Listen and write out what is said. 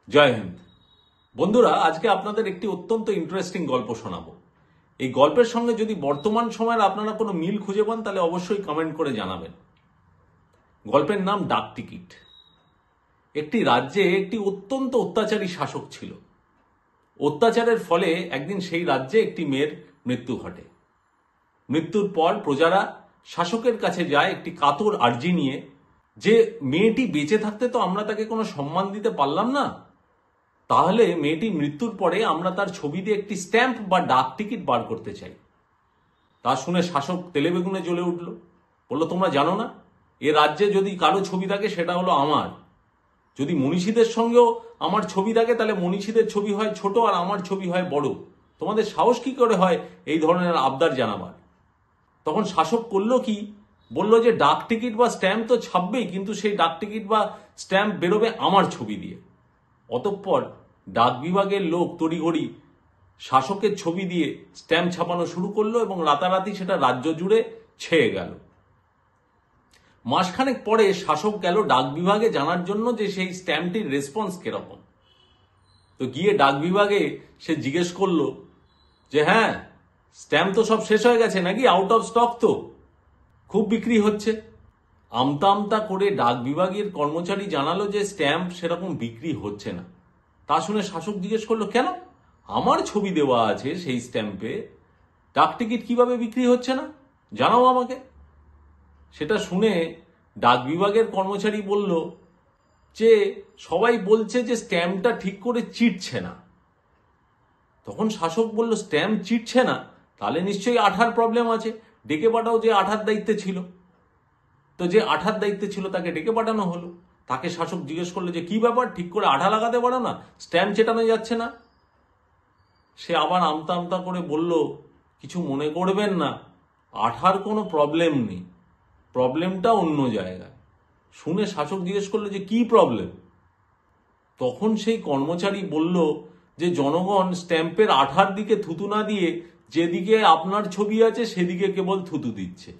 জয় হিন্দ। বন্ধুরা, আজকে আপনাদের একটি অত্যন্ত ইন্টারেস্টিং গল্প শোনাবো। এই গল্পের সঙ্গে যদি বর্তমান সময়ের আপনারা কোনো মিল খুঁজে পান তাহলে অবশ্যই কমেন্ট করে জানাবেন। গল্পের নাম ডাক টিকিট। একটি রাজ্যে একটি অত্যন্ত অত্যাচারী শাসক ছিল। অত্যাচারের ফলে একদিন সেই রাজ্যে একটি মেয়ের মৃত্যু ঘটে। মৃত্যুর পর প্রজারা শাসকের কাছে যায় একটি কাতর আর্জি নিয়ে, যে মেয়েটি বেঁচে থাকতে তো আমরা তাকে কোনো সম্মান দিতে পারলাম না, তাহলে মেয়েটি মৃত্যুর পরে আমরা তার ছবি দিয়ে একটি স্ট্যাম্প বা ডাক টিকিট বার করতে চাই। তা শুনে শাসক তেলেবেগুনে জ্বলে উঠল। বলল, তোমরা জানো না, এ রাজ্যে যদি কারো ছবি থাকে সেটা হলো আমার। যদি মনীষীদের সঙ্গেও আমার ছবি থাকে তাহলে মনীষীদের ছবি হয় ছোট আর আমার ছবি হয় বড়। তোমাদের সাহস কি করে হয় এই ধরনের আবদার জানাবার? তখন শাসক করলো কি, বলল যে ডাক টিকিট বা স্ট্যাম্প তো ছাপবেই, কিন্তু সেই ডাক টিকিট বা স্ট্যাম্প বেরোবে আমার ছবি দিয়ে। অতঃপর ডাক বিভাগের লোক তড়িঘড়ি শাসকের ছবি দিয়ে স্ট্যাম্প ছাপানো শুরু করলো এবং রাতারাতি সেটা রাজ্য জুড়ে ছেয়ে গেল। মাসখানেক পরে শাসক গেল ডাক বিভাগে জানার জন্য যে সেই স্ট্যাম্পটির রেসপন্স কিরকম। তো গিয়ে ডাক বিভাগে সে জিজ্ঞেস করলো যে হ্যাঁ, স্ট্যাম্প তো সব শেষ হয়ে গেছে নাকি, আউট অফ স্টক তো, খুব বিক্রি হচ্ছে। আমতা আমতা করে ডাক বিভাগের কর্মচারী জানালো যে স্ট্যাম্প সেরকম বিক্রি হচ্ছে না। তা শুনে শাসক জিজ্ঞেস করলো, কেন, আমার ছবি দেওয়া আছে সেই স্ট্যাম্পে, ডাক টিকিট কিভাবে বিক্রি হচ্ছে না, জানাও আমাকে। সেটা শুনে ডাক বিভাগের কর্মচারী বলল যে সবাই বলছে যে স্ট্যাম্পটা ঠিক করে চিটছে না। তখন শাসক বলল, স্ট্যাম্প চিটছে না, তাহলে নিশ্চয়ই আঠার প্রবলেম আছে, ডেকে পাঠাও যে আঠার দায়িত্বে ছিল। তো যে আঠার দায়িত্বে ছিল তাকে ডেকে পাঠানো হলো। তাকে শাসক জিজ্ঞেস করলো যে কি ব্যাপার, ঠিক করে আঠা লাগাতে পারো না, স্ট্যাম্প চেটানো যাচ্ছে না। সে আবার আমতা আমতা করে বলল, কিছু মনে করবেন না, আঠার কোনো প্রবলেম নেই, প্রবলেমটা অন্য জায়গায়। শুনে শাসক জিজ্ঞেস করলো যে কি প্রবলেম? তখন সেই কর্মচারী বলল যে জনগণ স্ট্যাম্পের আঠার দিকে থুতু না দিয়ে যেদিকে আপনার ছবি আছে সেদিকে কেবল থুতু দিচ্ছে।